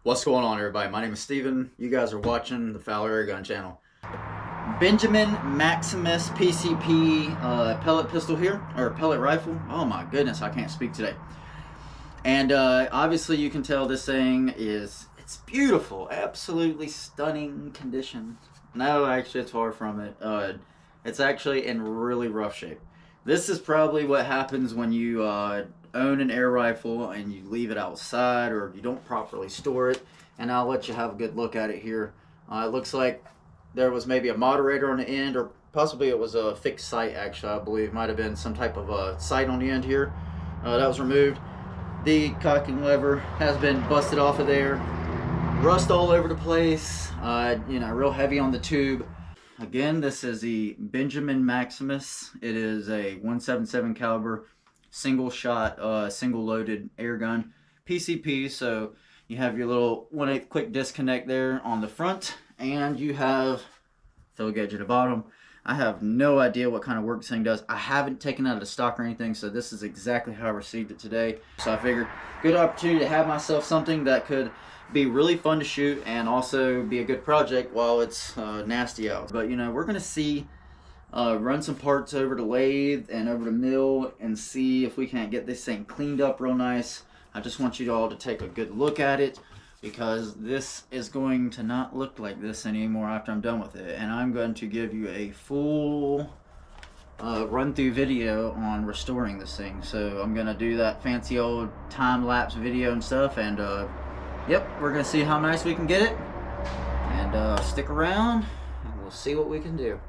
What's going on, everybody? My name is Steven. You guys are watching the Fowler Airgun channel. Benjamin Maximus PCP pellet pistol here, or pellet rifle. Oh my goodness, I can't speak today. And obviously you can tell this thing it's beautiful, absolutely stunning condition. No, actually it's far from it. It's actually in really rough shape. This is probably what happens when you own an air rifle and you leave it outside, or you don't properly store it. And I'll let you have a good look at it here. It looks like there was maybe a moderator on the end, or possibly it was a fixed sight. Actually, I believe might have been some type of a sight on the end here. That was removed. The cocking lever has been busted off of there. Rust all over the place. Real heavy on the tube. Again, this is the Benjamin Maximus. It is a 177 caliber, single shot, single loaded air gun, PCP. So you have your little 1/8 quick disconnect there on the front, and you have throw gauge at the bottom. I have no idea what kind of work this thing does. I haven't taken it out of the stock or anything, so this is exactly how I received it today. So I figured, good opportunity to have myself something that could be really fun to shoot and also be a good project while it's nasty out. But we're gonna see, run some parts over the lathe and over the mill and see if we can't get this thing cleaned up real nice. I just want you all to take a good look at it, because this is going to not look like this anymore after I'm done with it. And I'm going to give you a full run-through video on restoring this thing. So I'm going to do that fancy old time-lapse video and stuff. And yep, we're going to see how nice we can get it. And stick around and we'll see what we can do.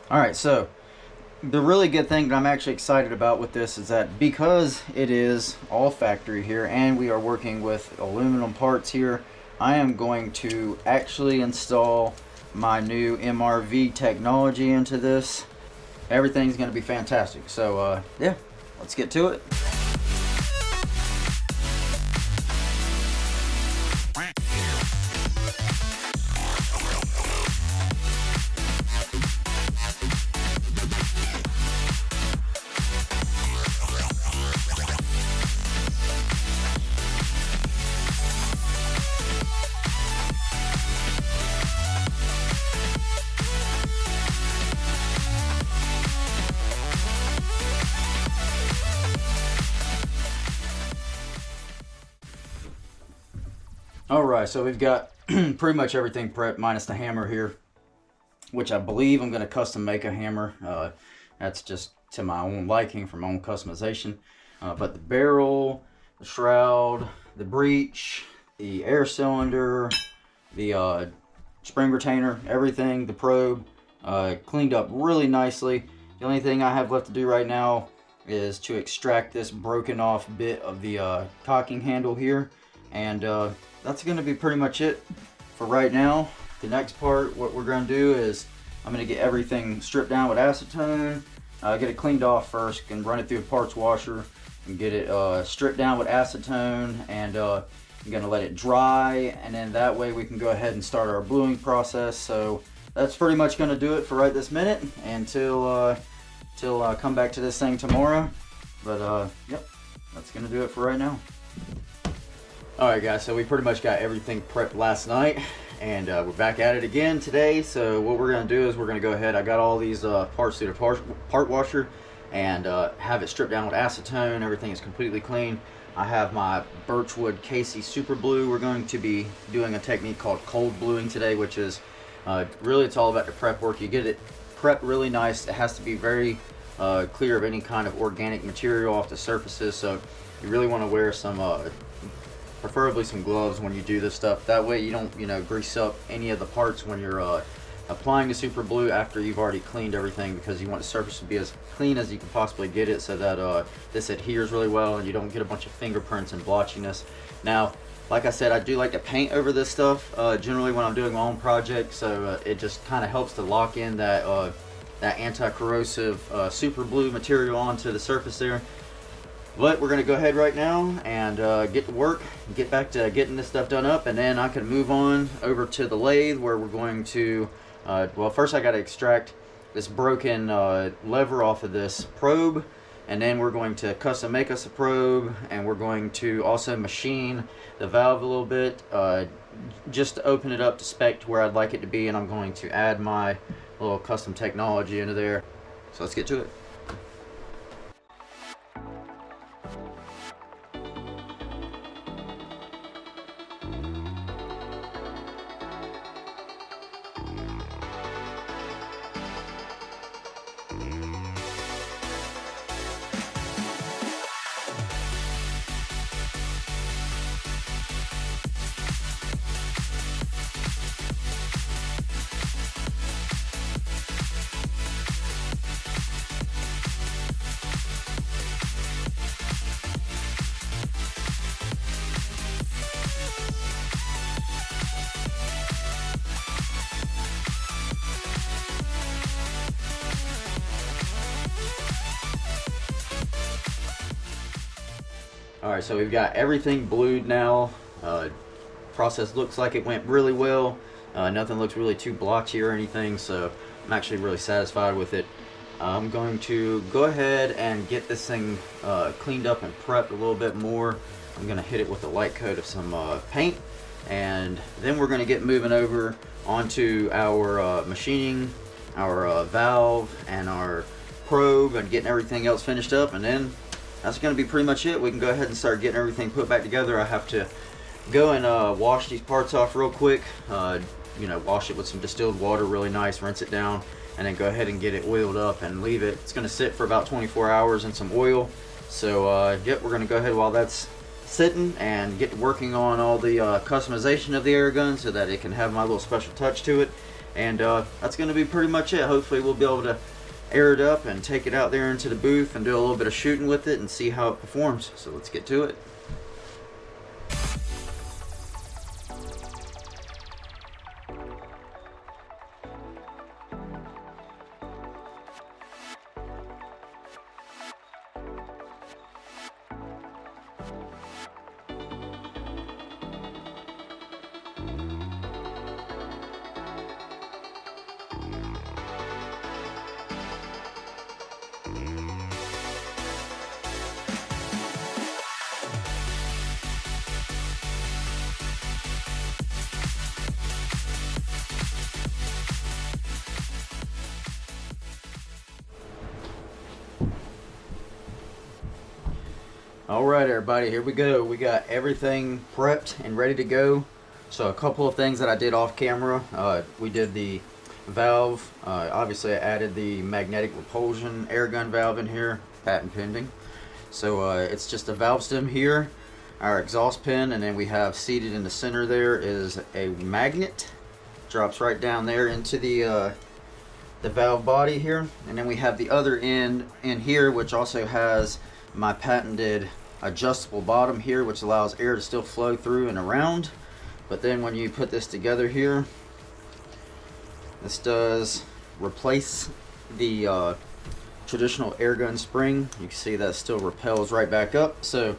Alright, so the really good thing that I'm actually excited about with this is that because it is all factory here and we are working with aluminum parts here, I am going to actually install my new MRV technology into this. Everything's going to be fantastic. So yeah, let's get to it. Alright, so we've got pretty much everything prepped minus the hammer here, which I believe I'm going to custom make a hammer. That's just to my own liking for my own customization. But the barrel, the shroud, the breech, the air cylinder, the spring retainer, everything, the probe, cleaned up really nicely. The only thing I have left to do right now is to extract this broken off bit of the cocking handle here. And that's going to be pretty much it for right now. The next part, what we're going to do is I'm going to get everything stripped down with acetone, get it cleaned off first, and run it through a parts washer and get it stripped down with acetone, and I'm going to let it dry, and then that way we can go ahead and start our bluing process. So that's pretty much going to do it for right this minute until I come back to this thing tomorrow. But yep, that's going to do it for right now. Alright guys, so we pretty much got everything prepped last night, and we're back at it again today. So what we're going to do is we're going to go ahead, I got all these parts through the part washer, and have it stripped down with acetone. Everything is completely clean. I have my Birchwood Casey Super Blue. We're going to be doing a technique called cold bluing today, which is really, it's all about the prep work. You get it prepped really nice. It has to be very clear of any kind of organic material off the surfaces, so you really want to wear some preferably some gloves when you do this stuff. That way you don't, grease up any of the parts when you're applying the super blue after you've already cleaned everything, because you want the surface to be as clean as you can possibly get it, so that this adheres really well and you don't get a bunch of fingerprints and blotchiness. Now, like I said, I do like to paint over this stuff generally when I'm doing my own project, so it just kind of helps to lock in that that anti-corrosive super blue material onto the surface there. But we're going to go ahead right now and get to work, get back to getting this stuff done up, and then I can move on over to the lathe where we're going to, well, first I got to extract this broken lever off of this probe, and then we're going to custom make us a probe, and we're going to also machine the valve a little bit, just to open it up to spec to where I'd like it to be, and I'm going to add my little custom technology into there. So let's get to it. Alright, so we've got everything blued now. Process looks like it went really well. Nothing looks really too blotchy or anything, so I'm actually really satisfied with it. I'm going to go ahead and get this thing cleaned up and prepped a little bit more. I'm going to hit it with a light coat of some paint, and then we're going to get moving over onto our machining, our valve, and our probe, and getting everything else finished up, and then that's going to be pretty much it. We can go ahead and start getting everything put back together. I have to go and wash these parts off real quick. Wash it with some distilled water really nice, rinse it down, and then go ahead and get it oiled up and leave it. It's going to sit for about 24 hours in some oil. So yep, we're going to go ahead while that's sitting and get working on all the customization of the air gun so that it can have my little special touch to it. And that's going to be pretty much it. Hopefully we'll be able to air it up and take it out there into the booth and do a little bit of shooting with it and see how it performs. So let's get to it. Alright everybody, here we go. We got everything prepped and ready to go. So a couple of things that I did off camera. We did the valve. Obviously I added the magnetic repulsion air gun valve in here, patent pending. So it's just a valve stem here, our exhaust pin, and then we have seated in the center there is a magnet. Drops right down there into the valve body here. And then we have the other end in here, which also has my patented adjustable bottom here, which allows air to still flow through and around. But then when you put this together here, this does replace the traditional air gun spring. You can see that still repels right back up. So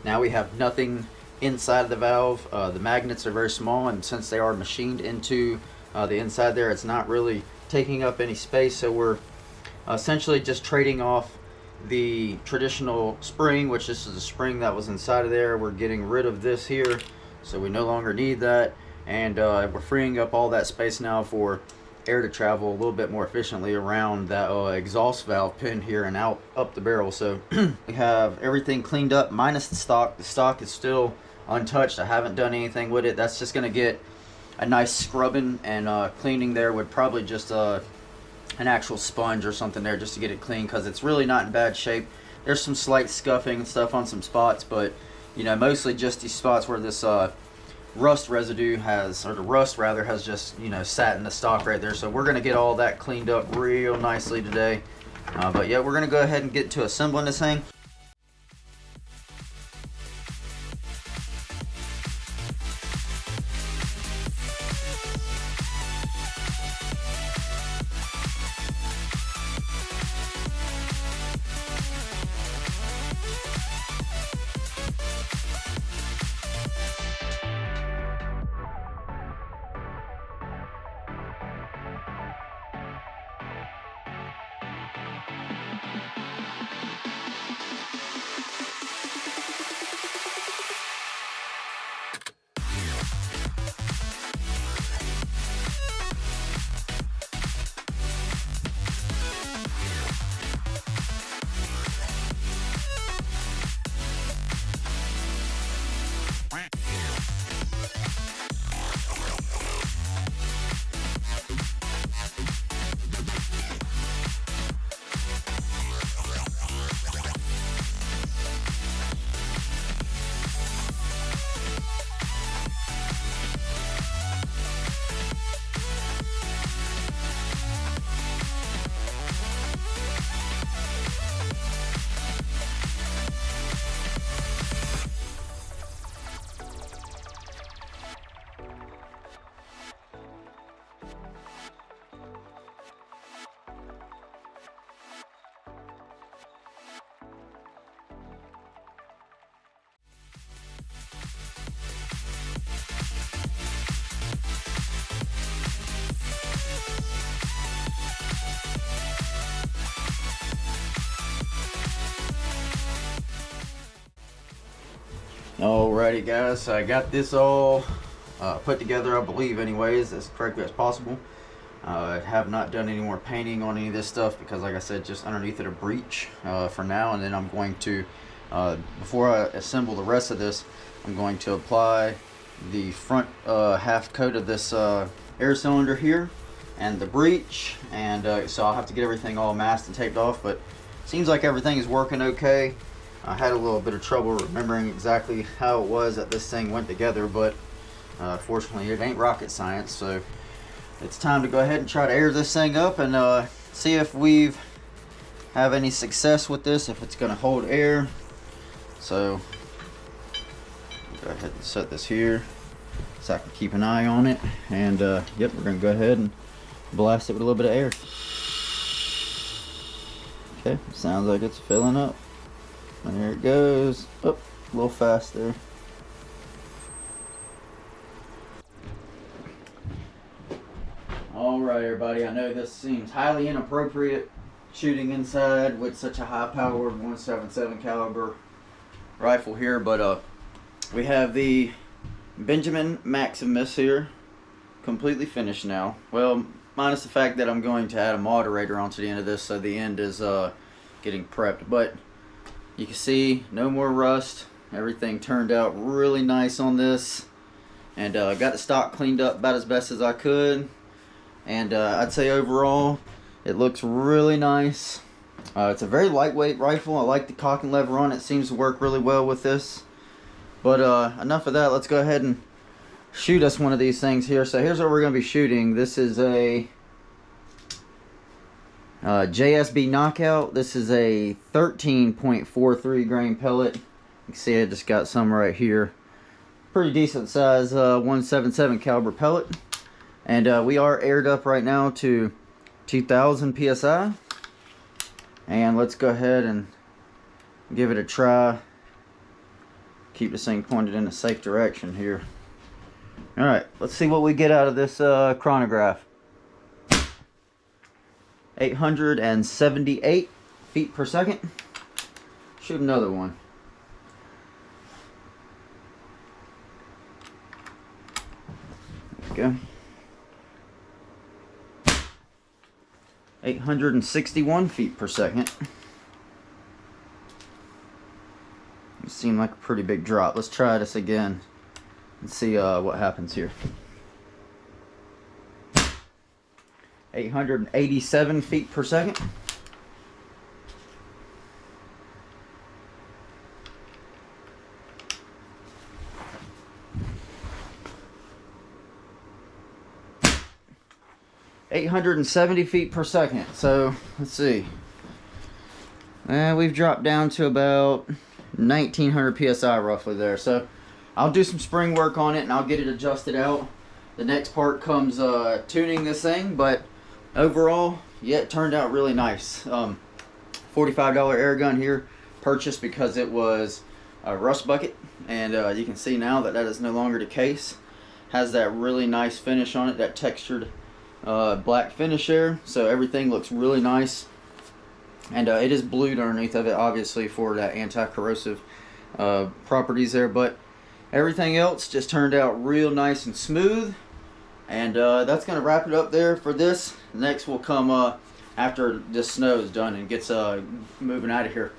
now we have nothing inside of the valve. The magnets are very small, and since they are machined into the inside there, it's not really taking up any space. So we're essentially just trading off the traditional spring, which this is a spring that was inside of there. We're getting rid of this here, so we no longer need that, and we're freeing up all that space now for air to travel a little bit more efficiently around that exhaust valve pin here and out up the barrel. So we have everything cleaned up minus the stock. The stock is still untouched. I haven't done anything with it. That's just going to get a nice scrubbing and cleaning there with probably just an actual sponge or something there just to get it clean, because it's really not in bad shape. There's some slight scuffing and stuff on some spots, but you know, mostly just these spots where this rust residue has, or the rust rather, has just, you know, sat in the stock right there. So we're going to get all that cleaned up real nicely today. But yeah, we're going to go ahead and get to assembling this thing. Alrighty guys, so I got this all put together, I believe anyways, as correctly as possible. I have not done any more painting on any of this stuff because, like I said, just underneath it a breach for now. And then I'm going to, before I assemble the rest of this, I'm going to apply the front half coat of this air cylinder here and the breech. And so I'll have to get everything all masked and taped off, but seems like everything is working okay. I had a little bit of trouble remembering exactly how it was that this thing went together, but fortunately it ain't rocket science. So it's time to go ahead and try to air this thing up and see if we've have any success with this, if it's going to hold air. So go ahead and set this here so I can keep an eye on it. And yep, we're going to go ahead and blast it with a little bit of air. Okay, sounds like it's filling up. And there it goes. Oh, a little fast there. Alright everybody, I know this seems highly inappropriate shooting inside with such a high powered .177 caliber rifle here, but we have the Benjamin Maximus here completely finished now. Well, minus the fact that I'm going to add a moderator onto the end of this, so the end is getting prepped. But you can see no more rust. Everything turned out really nice on this, and got the stock cleaned up about as best as I could. And I'd say overall it looks really nice. It's a very lightweight rifle. I like the cocking lever on it. Seems to work really well with this. But enough of that. Let's go ahead and shoot us one of these things here. So here's what we're going to be shooting. This is a JSB Knockout. This is a 13.43 grain pellet. You can see I just got some right here. Pretty decent size .177 caliber pellet. And we are aired up right now to 2000 psi. And let's go ahead and give it a try. Keep this thing pointed in a safe direction here. Alright, let's see what we get out of this chronograph. 878 feet per second. Shoot another one. There we go. 861 feet per second. It seemed like a pretty big drop. Let's try this again and see what happens here. 887 feet per second. $870 feet per second. So let's see. We've dropped down to about 1900 psi roughly there. So I'll do some spring work on it and I'll get it adjusted out. The next part comes tuning this thing, but overall, yeah, it turned out really nice. $45 air gun here, purchased because it was a rust bucket, and you can see now that that is no longer the case. Has that really nice finish on it, that textured black finish there, so everything looks really nice. And it is blued underneath of it, obviously, for that anti-corrosive properties there, but everything else just turned out real nice and smooth. And that's going to wrap it up there for this. Next will come after this snow is done and gets moving out of here.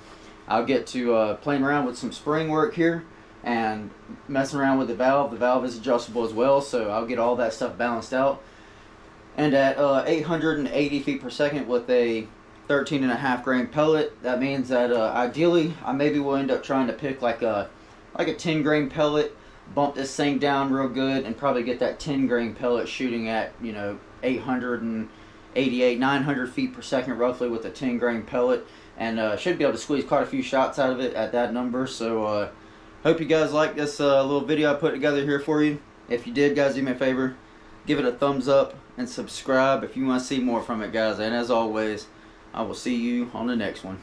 I'll get to playing around with some spring work here and messing around with the valve. The valve is adjustable as well, so I'll get all that stuff balanced out. And at 880 feet per second with a 13.5 grain pellet, that means that ideally I maybe will end up trying to pick like a 10 grain pellet, bump this thing down real good, and probably get that 10 grain pellet shooting at, you know, 888, 900 feet per second roughly with a 10 grain pellet, and should be able to squeeze quite a few shots out of it at that number. So hope you guys like this little video I put together here for you. If you did, guys, do me a favor, give it a thumbs up and subscribe if you want to see more from it, guys. And as always, I will see you on the next one.